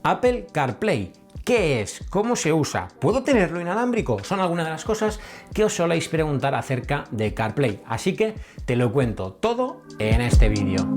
Apple CarPlay. ¿Qué es? ¿Cómo se usa? ¿Puedo tenerlo inalámbrico? Son algunas de las cosas que os soléis preguntar acerca de CarPlay, así que te lo cuento todo en este vídeo.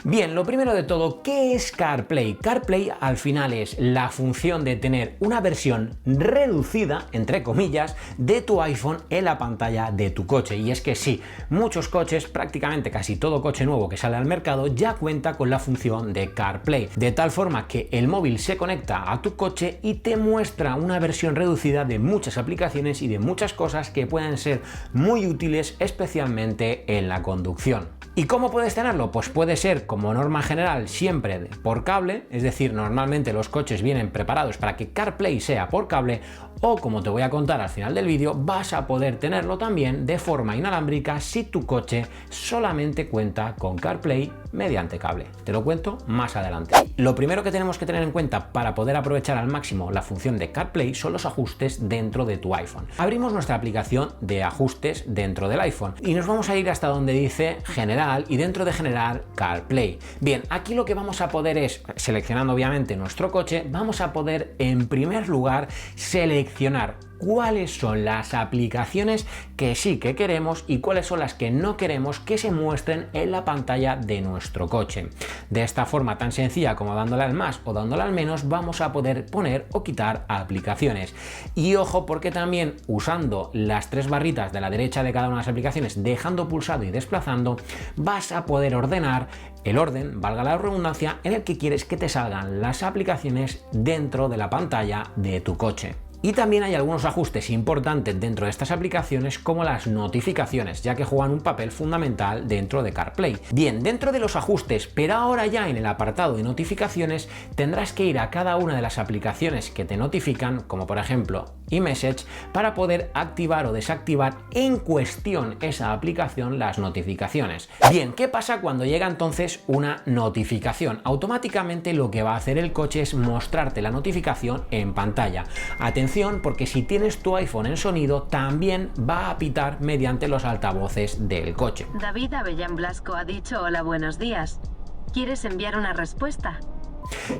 Bien, lo primero de todo, ¿qué es CarPlay? CarPlay al final es la función de tener una versión reducida, entre comillas, de tu iPhone en la pantalla de tu coche. Y es que sí, muchos coches, prácticamente casi todo coche nuevo que sale al mercado ya cuenta con la función de CarPlay, de tal forma que el móvil se conecta a tu coche y te muestra una versión reducida de muchas aplicaciones y de muchas cosas que pueden ser muy útiles, especialmente en la conducción. ¿Y cómo puedes tenerlo? Pues puede ser como norma general siempre por cable, es decir, normalmente los coches vienen preparados para que CarPlay sea por cable, o como te voy a contar al final del vídeo, vas a poder tenerlo también de forma inalámbrica si tu coche solamente cuenta con CarPlay mediante cable. Te lo cuento más adelante. Lo primero que tenemos que tener en cuenta para poder aprovechar al máximo la función de CarPlay son los ajustes dentro de tu iPhone. Abrimos nuestra aplicación de ajustes dentro del iPhone y nos vamos a ir hasta donde dice General y dentro de General CarPlay. Bien, aquí lo que vamos a poder es, seleccionando obviamente nuestro coche, vamos a poder en primer lugar seleccionar cuáles son las aplicaciones que sí que queremos y cuáles son las que no queremos que se muestren en la pantalla de nuestro coche. De esta forma tan sencilla como dándole al más o dándole al menos, vamos a poder poner o quitar aplicaciones. Y ojo, porque también usando las tres barritas de la derecha de cada una de las aplicaciones, dejando pulsado y desplazando, vas a poder ordenar el orden, valga la redundancia, en el que quieres que te salgan las aplicaciones dentro de la pantalla de tu coche. Y también hay algunos ajustes importantes dentro de estas aplicaciones como las notificaciones, ya que juegan un papel fundamental dentro de CarPlay. Bien, dentro de los ajustes, pero ahora ya en el apartado de notificaciones tendrás que ir a cada una de las aplicaciones que te notifican, como por ejemplo iMessage, para poder activar o desactivar en cuestión esa aplicación las notificaciones. Bien, ¿qué pasa cuando llega entonces una notificación? Automáticamente lo que va a hacer el coche es mostrarte la notificación en pantalla. Atención, porque si tienes tu iPhone en sonido, también va a pitar mediante los altavoces del coche. David Avellán Blasco ha dicho: hola, buenos días. ¿Quieres enviar una respuesta?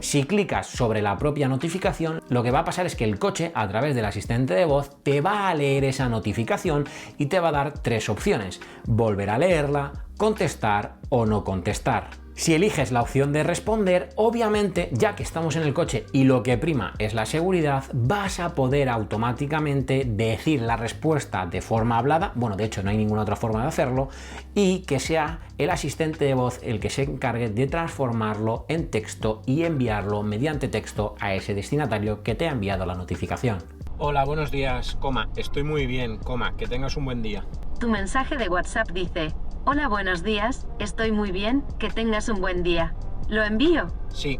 Si clicas sobre la propia notificación, lo que va a pasar es que el coche, a través del asistente de voz, te va a leer esa notificación y te va a dar tres opciones: volver a leerla, contestar o no contestar. Si eliges la opción de responder, obviamente, ya que estamos en el coche y lo que prima es la seguridad, vas a poder automáticamente decir la respuesta de forma hablada, bueno, de hecho no hay ninguna otra forma de hacerlo, y que sea el asistente de voz el que se encargue de transformarlo en texto y enviarlo mediante texto a ese destinatario que te ha enviado la notificación. Hola, buenos días, estoy muy bien, que tengas un buen día. Tu mensaje de WhatsApp dice: hola, buenos días, estoy muy bien, que tengas un buen día. ¿Lo envío? Sí.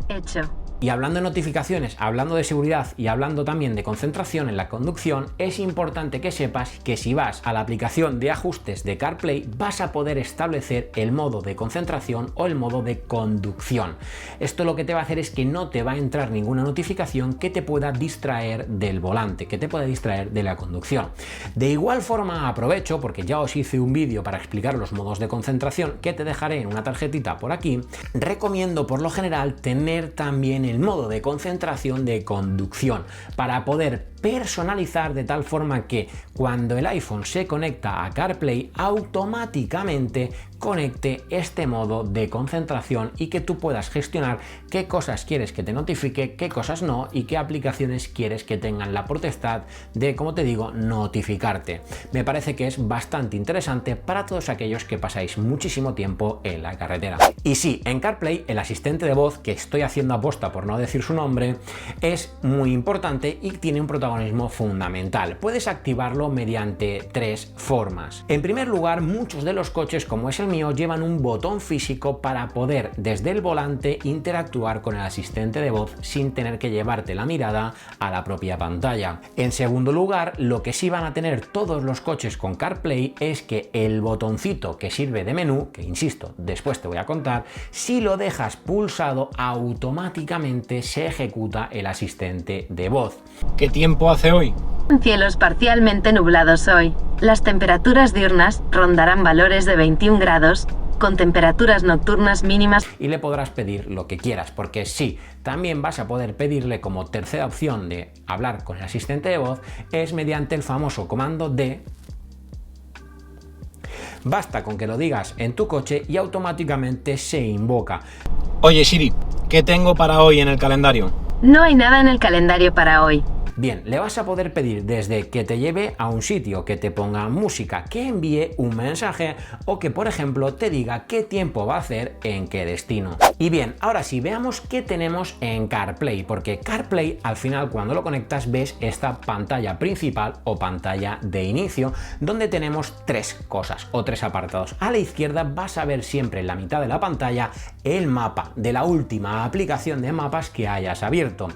Hecho. Y hablando de notificaciones, hablando de seguridad y hablando también de concentración en la conducción, es importante que sepas que si vas a la aplicación de ajustes de CarPlay vas a poder establecer el modo de concentración o el modo de conducción. Esto lo que te va a hacer es que no te va a entrar ninguna notificación que te pueda distraer del volante, que te pueda distraer de la conducción. De igual forma aprovecho, porque ya os hice un vídeo para explicar los modos de concentración que te dejaré en una tarjetita por aquí, recomiendo por lo general tener también el modo de concentración de conducción para poder personalizar de tal forma que cuando el iPhone se conecta a CarPlay automáticamente conecte este modo de concentración y que tú puedas gestionar qué cosas quieres que te notifique, qué cosas no y qué aplicaciones quieres que tengan la potestad de, como te digo, notificarte. Me parece que es bastante interesante para todos aquellos que pasáis muchísimo tiempo en la carretera. Y sí, en CarPlay el asistente de voz, que estoy haciendo aposta por no decir su nombre, es muy importante y tiene un protagonismo fundamental. Puedes activarlo mediante tres formas. En primer lugar, muchos de los coches, como es el mío llevan un botón físico para poder desde el volante interactuar con el asistente de voz sin tener que llevarte la mirada a la propia pantalla. En segundo lugar, lo que sí van a tener todos los coches con CarPlay es que el botoncito que sirve de menú, que insisto, después te voy a contar, si lo dejas pulsado automáticamente se ejecuta el asistente de voz. ¿Qué tiempo hace hoy? Cielos parcialmente nublados hoy. Las temperaturas diurnas rondarán valores de 21 grados, con temperaturas nocturnas mínimas. Y le podrás pedir lo que quieras, porque sí, también vas a poder pedirle como tercera opción de hablar con el asistente de voz, es mediante el famoso comando de... Basta con que lo digas en tu coche y automáticamente se invoca. Oye Siri, ¿qué tengo para hoy en el calendario? No hay nada en el calendario para hoy. Bien, le vas a poder pedir desde que te lleve a un sitio, que te ponga música, que envíe un mensaje o que, por ejemplo, te diga qué tiempo va a hacer en qué destino. Y bien, ahora sí, veamos qué tenemos en CarPlay, porque CarPlay al final cuando lo conectas ves esta pantalla principal o pantalla de inicio, donde tenemos tres cosas o tres apartados. A la izquierda vas a ver siempre en la mitad de la pantalla el mapa de la última aplicación de mapas que hayas abierto.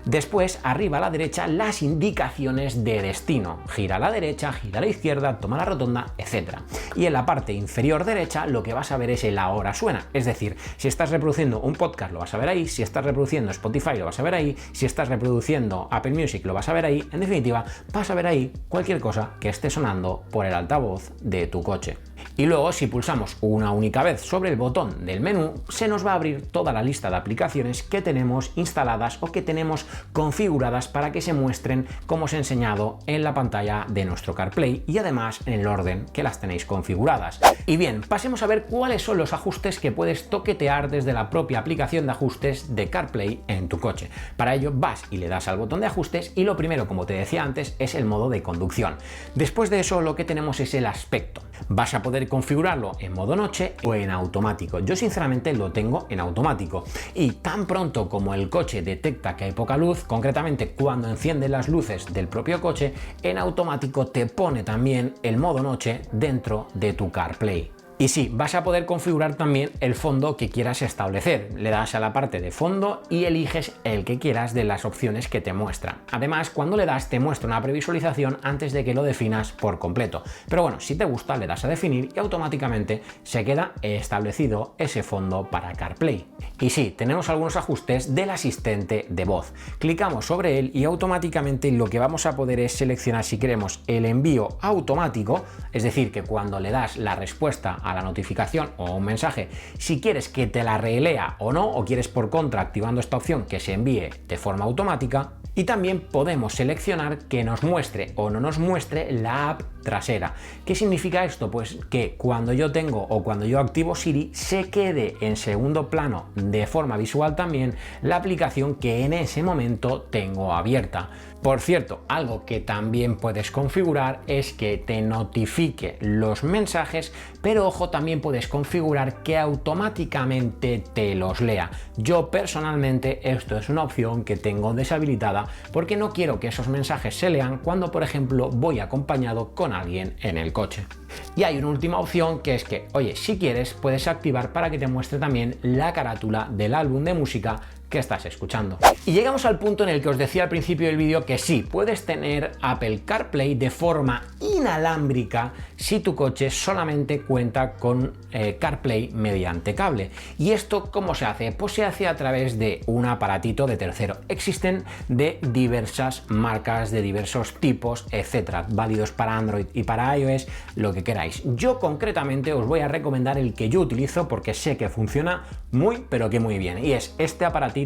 Después, arriba a la derecha, las indicaciones de destino. Gira a la derecha, gira a la izquierda, toma la rotonda, etc. Y en la parte inferior derecha lo que vas a ver es el ahora suena. Es decir, si estás reproduciendo un podcast lo vas a ver ahí, si estás reproduciendo Spotify lo vas a ver ahí, si estás reproduciendo Apple Music lo vas a ver ahí. En definitiva, vas a ver ahí cualquier cosa que esté sonando por el altavoz de tu coche. Y luego, si pulsamos una única vez sobre el botón del menú, se nos va a abrir toda la lista de aplicaciones que tenemos instaladas o que tenemos configuradas para que se muestren como os he enseñado en la pantalla de nuestro CarPlay y además en el orden que las tenéis configuradas. Y bien, pasemos a ver cuáles son los ajustes que puedes toquetear desde la propia aplicación de ajustes de CarPlay en tu coche. Para ello vas y le das al botón de ajustes y lo primero, como te decía antes, es el modo de conducción. Después de eso lo que tenemos es el aspecto. Vas a poder configurarlo en modo noche o en automático. Yo sinceramente lo tengo en automático y tan pronto como el coche detecta que hay poca luz, concretamente cuando enciende las luces del propio coche, en automático te pone también el modo noche dentro de tu CarPlay. Y sí, vas a poder configurar también el fondo que quieras establecer. Le das a la parte de fondo y eliges el que quieras de las opciones que te muestra. Además, cuando le das te muestra una previsualización antes de que lo definas por completo. Pero bueno, si te gusta le das a definir y automáticamente se queda establecido ese fondo para CarPlay. Y sí, tenemos algunos ajustes del asistente de voz. Clicamos sobre él y automáticamente lo que vamos a poder es seleccionar si queremos el envío automático, es decir, que cuando le das la respuesta a la notificación o un mensaje, si quieres que te la relea o no, o quieres por contra activando esta opción que se envíe de forma automática. Y también podemos seleccionar que nos muestre o no nos muestre la app trasera. ¿Qué significa esto? Pues que cuando yo tengo o cuando yo activo Siri se quede en segundo plano de forma visual también la aplicación que en ese momento tengo abierta. Por cierto, algo que también puedes configurar es que te notifique los mensajes, pero ojo, también puedes configurar que automáticamente te los lea. Yo personalmente esto es una opción que tengo deshabilitada porque no quiero que esos mensajes se lean cuando, por ejemplo, voy acompañado con alguien en el coche. Y hay una última opción que es que, oye, si quieres puedes activar para que te muestre también la carátula del álbum de música que estás escuchando. Y llegamos al punto en el que os decía al principio del vídeo que sí, puedes tener Apple CarPlay de forma inalámbrica si tu coche solamente cuenta con CarPlay mediante cable. ¿Y esto cómo se hace? Pues se hace a través de un aparatito de tercero. Existen de diversas marcas, de diversos tipos, etcétera, válidos para Android y para iOS, lo que queráis. Yo concretamente os voy a recomendar el que yo utilizo porque sé que funciona muy, pero que muy bien, y es este aparatito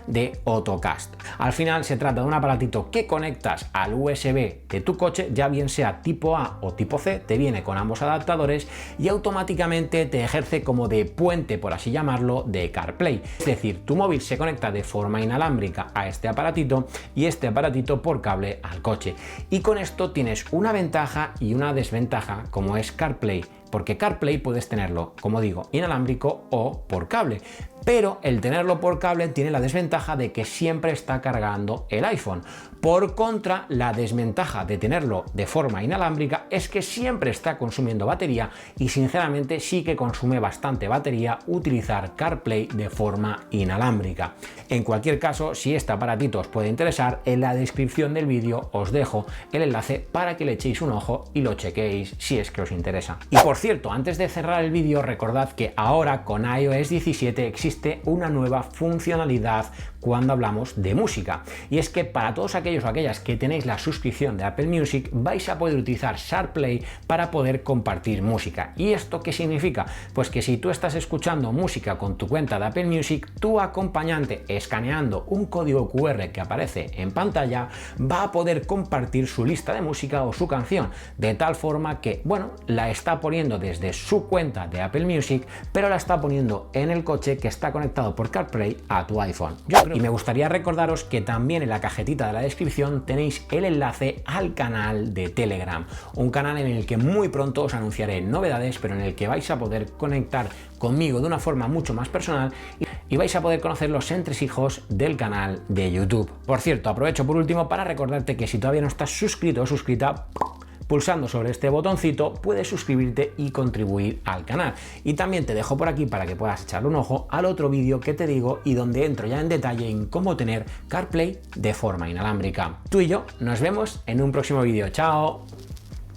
de Autocast. Al final se trata de un aparatito que conectas al USB de tu coche, ya bien sea tipo A o tipo C, te viene con ambos adaptadores y automáticamente te ejerce como de puente, por así llamarlo, de CarPlay. Es decir, tu móvil se conecta de forma inalámbrica a este aparatito y este aparatito por cable al coche. Y con esto tienes una ventaja y una desventaja, como es CarPlay porque CarPlay puedes tenerlo, como digo, inalámbrico o por cable. Pero el tenerlo por cable tiene la desventaja de que siempre está cargando el iPhone. Por contra, la desventaja de tenerlo de forma inalámbrica es que siempre está consumiendo batería y sinceramente sí que consume bastante batería utilizar CarPlay de forma inalámbrica. En cualquier caso, si este aparatito os puede interesar, en la descripción del vídeo os dejo el enlace para que le echéis un ojo y lo chequéis si es que os interesa. Y por cierto, antes de cerrar el vídeo, recordad que ahora con iOS 17 existe una nueva funcionalidad cuando hablamos de música, y es que para todos aquellos o aquellas que tenéis la suscripción de Apple Music vais a poder utilizar SharePlay para poder compartir música. ¿Y esto qué significa? Pues que si tú estás escuchando música con tu cuenta de Apple Music, tu acompañante escaneando un código QR que aparece en pantalla va a poder compartir su lista de música o su canción, de tal forma que, bueno, la está poniendo desde su cuenta de Apple Music, pero la está poniendo en el coche que está conectado por CarPlay a tu iPhone. Y me gustaría recordaros que también en la cajetita de la descripción tenéis el enlace al canal de Telegram, un canal en el que muy pronto os anunciaré novedades, pero en el que vais a poder conectar conmigo de una forma mucho más personal y vais a poder conocer los entresijos del canal de YouTube. Por cierto, aprovecho por último para recordarte que si todavía no estás suscrito o suscrita, pulsando sobre este botoncito puedes suscribirte y contribuir al canal. Y también te dejo por aquí para que puedas echarle un ojo al otro vídeo que te digo y donde entro ya en detalle en cómo tener CarPlay de forma inalámbrica. Tú y yo nos vemos en un próximo vídeo. ¡Chao!